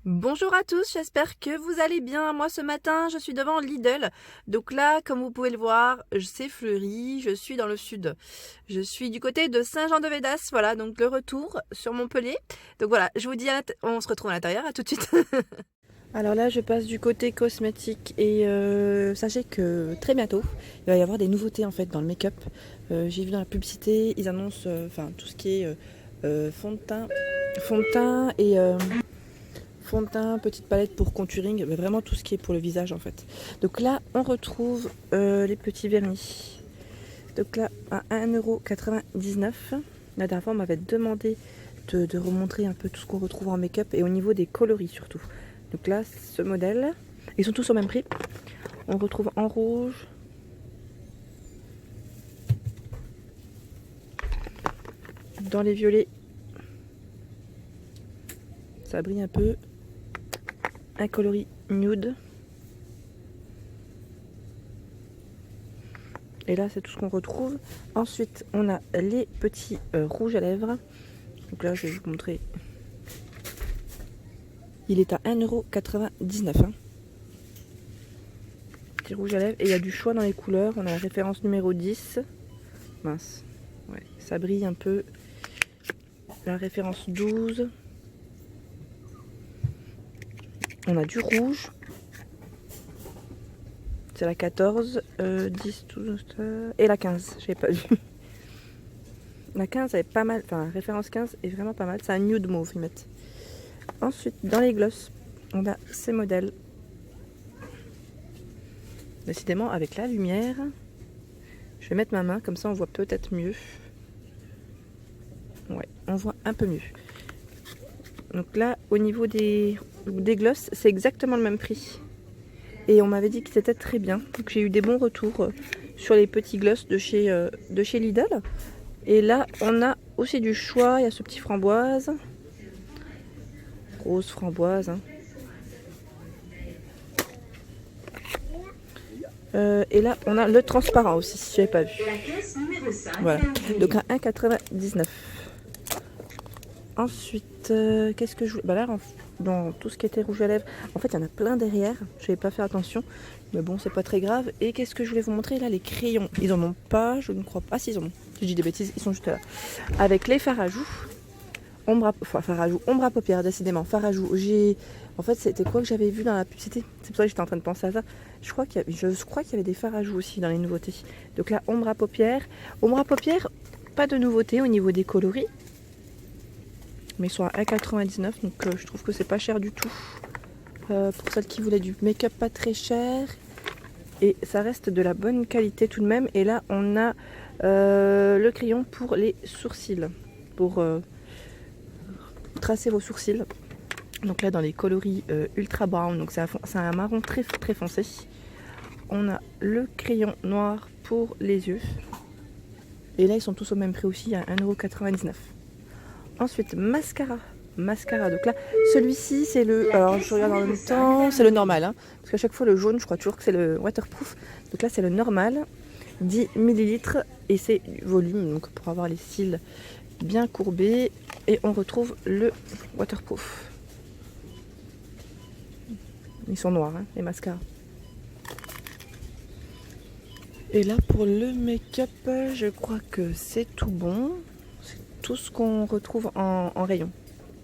Bonjour à tous, j'espère que vous allez bien. Moi ce matin je suis devant Lidl. Donc là comme vous pouvez le voir c'est fleuri, je suis dans le sud. Je suis du côté de Saint-Jean-de-Védas, voilà donc le retour sur Montpellier. Donc voilà, je vous dis on se retrouve à l'intérieur, à tout de suite. Alors là je passe du côté cosmétique et sachez que très bientôt il va y avoir des nouveautés en fait dans le make-up. J'ai vu dans la publicité, ils annoncent tout ce qui est fond de teint et fond de teint, petite palette pour contouring, mais vraiment tout ce qui est pour le visage en fait. Donc là on retrouve les petits vernis. Donc là à 1,99€. La dernière fois on m'avait demandé de remontrer un peu tout ce qu'on retrouve en make-up et au niveau des coloris surtout. Donc là ce modèle, ils sont tous au même prix. On retrouve en rouge, dans les violets, ça brille un peu, un coloris nude. Et là c'est tout ce qu'on retrouve. Ensuite on a les petits rouges à lèvres. Donc là je vais vous montrer. Il est à 1,99€. Petit rouge à lèvres. Et il y a du choix dans les couleurs. On a la référence numéro 10. Mince. Ouais, ça brille un peu. La référence 12. On a du rouge. C'est la 14, 10, 12, et la 15. J'avais pas vu. La 15 elle est pas mal. Enfin, la référence 15 est vraiment pas mal. C'est un nude mauve, ils mettent. Ensuite, dans les glosses, on a ces modèles. Décidément, avec la lumière, je vais mettre ma main, comme ça on voit peut-être mieux. Ouais, on voit un peu mieux. Donc là, au niveau des glosses, c'est exactement le même prix. Et on m'avait dit que c'était très bien. Donc j'ai eu des bons retours sur les petits glosses de chez Lidl. Et là, on a aussi du choix. Il y a ce petit framboise. Rose framboise. Hein. Et là, on a le transparent aussi, si je n'avais pas vu. Voilà. Donc à 1,99€. Ensuite, qu'est-ce que je voulais... Bah là, dans tout ce qui était rouge à lèvres, en fait, il y en a plein derrière. Je n'avais pas fait attention. Mais bon, c'est pas très grave. Et qu'est-ce que je voulais vous montrer là? Les crayons. Ils en ont pas, je ne crois pas. Ah, si, ils en ont. Je dis des bêtises, ils sont juste là. Avec les fards à joues. Fard à joues, ombre à paupières, décidément. Fard à joues. En fait, c'était quoi que j'avais vu dans la publicité? C'est pour ça que j'étais en train de penser à ça. Je crois qu'il y avait des fards à joues aussi dans les nouveautés. Donc là, ombre à paupières. Ombre à paupières, pas de nouveauté au niveau des coloris. Mais ils sont à 1,99€, donc je trouve que c'est pas cher du tout. Pour celles qui voulaient du make-up pas très cher. Et ça reste de la bonne qualité tout de même. Et là, on a le crayon pour les sourcils. Pour tracer vos sourcils. Donc là, dans les coloris ultra brown. Donc c'est un marron très, très foncé. On a le crayon noir pour les yeux. Et là, ils sont tous au même prix aussi, à 1,99€. Ensuite, mascara. Donc là, celui-ci, c'est le... Alors, je regarde en même temps. C'est le normal. Hein, parce qu'à chaque fois, le jaune, je crois toujours que c'est le waterproof. Donc là, c'est le normal. 10 ml. Et c'est du volume. Donc, pour avoir les cils bien courbés. Et on retrouve le waterproof. Ils sont noirs, hein, les mascaras. Et là, pour le make-up, je crois que c'est tout bon. Tout ce qu'on retrouve en rayon.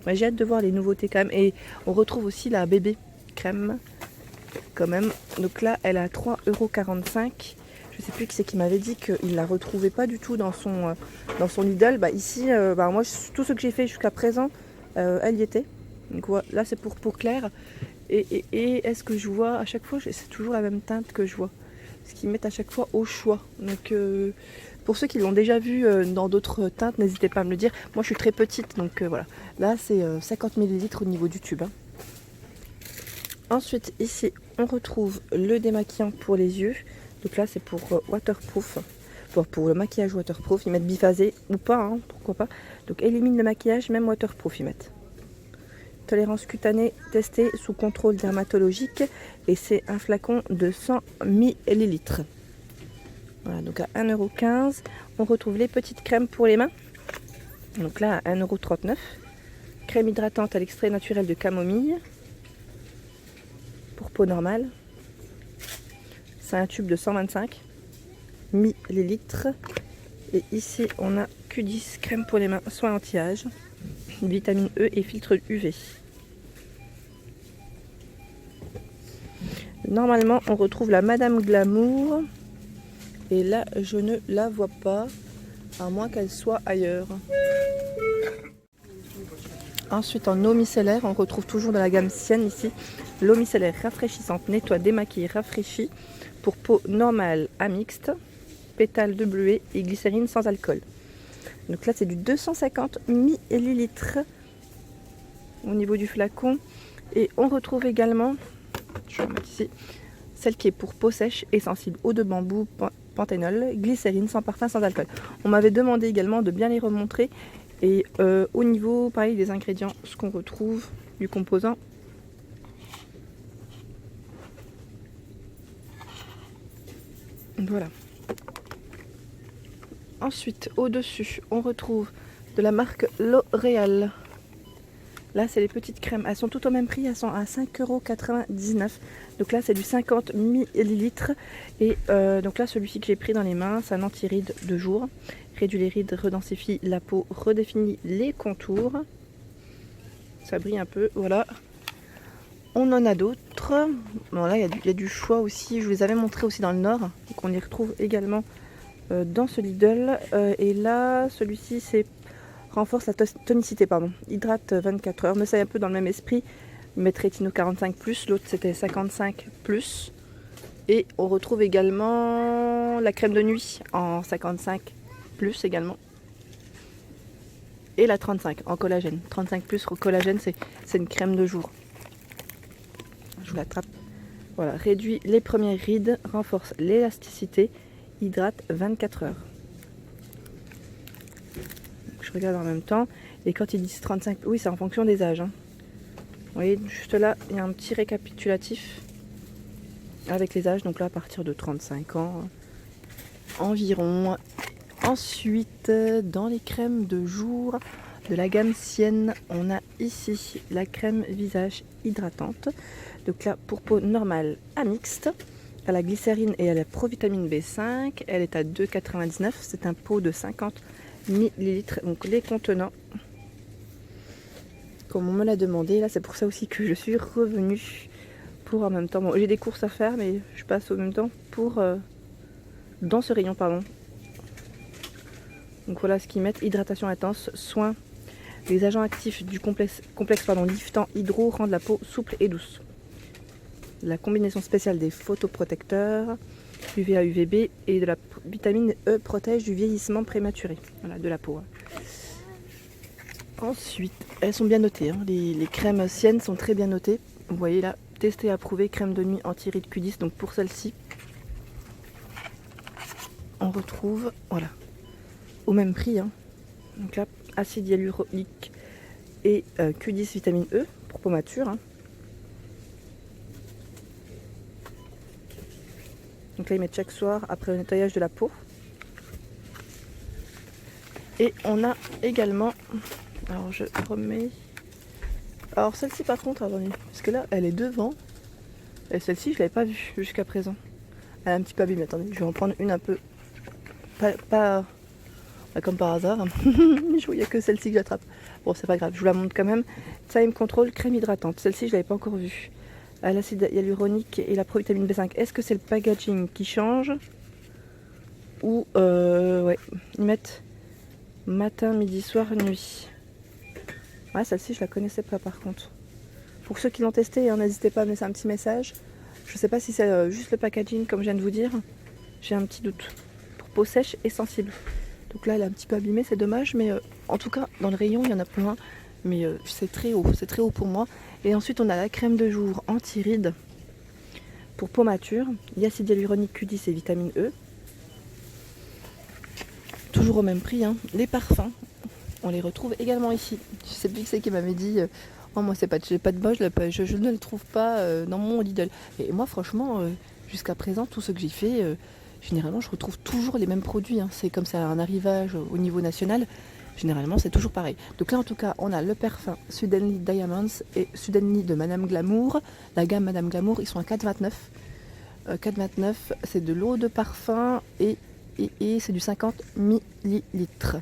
Ouais, j'ai hâte de voir les nouveautés quand même. Et on retrouve aussi la bébé crème quand même. Donc là, elle a 3,45€. Je sais plus qui c'est qui m'avait dit qu'il la retrouvait pas du tout dans son Lidl. Bah ici, moi, tout ce que j'ai fait jusqu'à présent, elle y était. Donc voilà, là c'est pour Claire. Et est-ce que je vois à chaque fois, c'est toujours la même teinte que je vois. Ce qu'ils mettent à chaque fois au choix. Donc pour ceux qui l'ont déjà vu dans d'autres teintes, n'hésitez pas à me le dire. Moi je suis très petite, donc voilà. Là c'est 50 ml au niveau du tube. Hein. Ensuite ici on retrouve le démaquillant pour les yeux. Donc là c'est pour waterproof. Pour le maquillage waterproof, ils mettent biphasé ou pas, hein, pourquoi pas. Donc élimine le maquillage, même waterproof ils mettent. Tolérance cutanée testée sous contrôle dermatologique. Et c'est un flacon de 100 ml. Voilà, donc à 1,15€. On retrouve les petites crèmes pour les mains. Donc là à 1,39€. Crème hydratante à l'extrait naturel de camomille. peau normale. C'est un tube de 125 millilitres. Et ici, on a Q10, crème pour les mains, soin anti-âge, vitamine E et filtre UV. Normalement, on retrouve la Madame Glamour. Et là, je ne la vois pas, à moins qu'elle soit ailleurs. Ensuite, en eau micellaire, on retrouve toujours de la gamme Sienne ici. L'eau micellaire rafraîchissante, nettoie, démaquille, rafraîchit pour peau normale à mixte, pétales de bleuet et glycérine sans alcool. Donc là, c'est du 250 millilitres au niveau du flacon. Et on retrouve également, je vais mettre ici, celle qui est pour peau sèche et sensible, eau de bambou, panthénol, glycérine sans parfum, sans alcool. On m'avait demandé également de bien les remontrer. Et au niveau, pareil, des ingrédients, ce qu'on retrouve du composant. Voilà. Ensuite, au-dessus, on retrouve de la marque L'Oréal. Là, c'est les petites crèmes. Elles sont toutes au même prix. Elles sont à 5,99 €. Donc là, c'est du 50 millilitres. Et donc là, celui-ci que j'ai pris dans les mains, c'est un anti-rides de jour. Réduit les rides, redensifie la peau, redéfinit les contours. Ça brille un peu, voilà. On en a d'autres. Bon, là, il y a du choix aussi. Je vous les avais montrés aussi dans le Nord. Donc on les retrouve également dans ce Lidl. Et là, celui-ci, c'est renforce la tonicité, pardon. Hydrate 24 heures. Mais c'est un peu dans le même esprit. Mettre rétino 45+. L'autre, c'était 55+. Et on retrouve également la crème de nuit en 55+ également. Et la 35 en collagène. 35+ au collagène, c'est une crème de jour. Je vous l'attrape. Voilà, réduit les premières rides, renforce l'élasticité, hydrate 24 heures. Je regarde en même temps. Et quand ils disent 35, oui, c'est en fonction des âges. Hein. Vous voyez, juste là, il y a un petit récapitulatif avec les âges. Donc là, à partir de 35 ans environ. Ensuite, dans les crèmes de jour de la gamme Sienne, on a ici la crème visage hydratante. Donc là, pour peau normale à mixte, à la glycérine et à la provitamine B5. Elle est à 2,99 €. C'est un pot de 50 millilitres. Donc les contenants, comme on me l'a demandé, là c'est pour ça aussi que je suis revenue pour en même temps. Bon, j'ai des courses à faire, mais je passe en même temps pour dans ce rayon, pardon. Donc voilà ce qu'ils mettent: hydratation intense, soin. Les agents actifs du complexe liftant hydro rendent la peau souple et douce. La combinaison spéciale des photoprotecteurs UVA, UVB et de la vitamine E protège du vieillissement prématuré, voilà, de la peau. Ensuite, elles sont bien notées. Hein. Les crèmes Sienne sont très bien notées. Vous voyez là, testé, approuvé, crème de nuit anti-rides Q10. Donc pour celle-ci, on retrouve, voilà, au même prix. Hein. Donc là, acide hyaluronique et Q10 vitamine E pour peau mature. Hein. Donc là, ils mettent chaque soir après le nettoyage de la peau. Et on a également, alors je remets, alors celle-ci par contre, attendez, parce que là, elle est devant. Et celle-ci, je l'avais pas vue jusqu'à présent. Elle est un petit peu abîmée, attendez, je vais en prendre une un peu, pas comme par hasard. Je vois, il n'y a que celle-ci que j'attrape. Bon, c'est pas grave, je vous la montre quand même. Time Control crème hydratante. Celle-ci, je l'avais pas encore vue. À l'acide hyaluronique et la provitamine B5. Est-ce que c'est le packaging qui change? Ou, ouais, ils mettent matin, midi, soir, nuit. Ouais, celle-ci, je la connaissais pas par contre. Pour ceux qui l'ont testé, hein, n'hésitez pas à me laisser un petit message. Je sais pas si c'est juste le packaging, comme je viens de vous dire. J'ai un petit doute. Pour peau sèche et sensible. Donc là, elle est un petit peu abîmée, c'est dommage. Mais en tout cas, dans le rayon, il y en a plein. Mais c'est très haut. C'est très haut pour moi. Et ensuite, on a la crème de jour anti-rides pour peau mature. Acide hyaluronique Q10 et vitamine E. Toujours au même prix. Hein. Les parfums, on les retrouve également ici. Je sais plus qui c'est qui m'avait dit oh, moi, j'ai pas de bol, je ne le trouve pas dans mon Lidl. Et moi, franchement, jusqu'à présent, tout ce que j'ai fait, généralement, je retrouve toujours les mêmes produits. Hein. C'est comme ça un arrivage au niveau national. Généralement, c'est toujours pareil. Donc là, en tout cas, on a le parfum Suddenly Diamonds et Suddenly de Madame Glamour. La gamme Madame Glamour, ils sont à 4,29. 4,29, c'est de l'eau de parfum et c'est du 50 millilitres.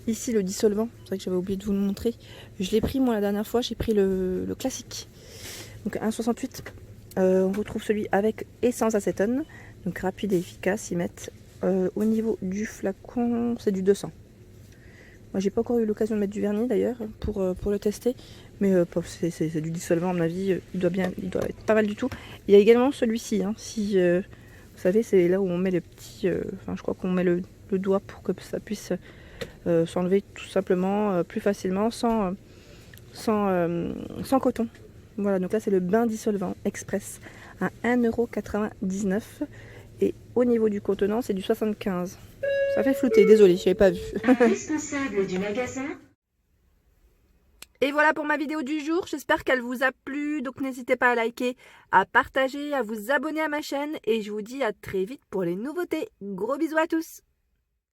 Ici, le dissolvant, c'est vrai que j'avais oublié de vous le montrer. Je l'ai pris, moi, la dernière fois, j'ai pris le classique. Donc 1,68. On retrouve celui avec et sans acétone. Donc rapide et efficace, ils mettent. Au niveau du flacon, c'est du 200. Moi, j'ai pas encore eu l'occasion de mettre du vernis d'ailleurs pour le tester. Mais c'est du dissolvant, à mon avis. Il doit être pas mal du tout. Il y a également celui-ci. Hein, si vous savez, c'est là où on met les petits. Enfin, je crois qu'on met le doigt pour que ça puisse s'enlever tout simplement plus facilement sans coton. Voilà, donc là c'est le bain dissolvant express à 1,99 €. Et au niveau du contenant, c'est du 75. Ça fait flouter, désolé, je n'avais pas vu. Responsable du magasin. Et voilà pour ma vidéo du jour, j'espère qu'elle vous a plu. Donc n'hésitez pas à liker, à partager, à vous abonner à ma chaîne. Et je vous dis à très vite pour les nouveautés. Gros bisous à tous.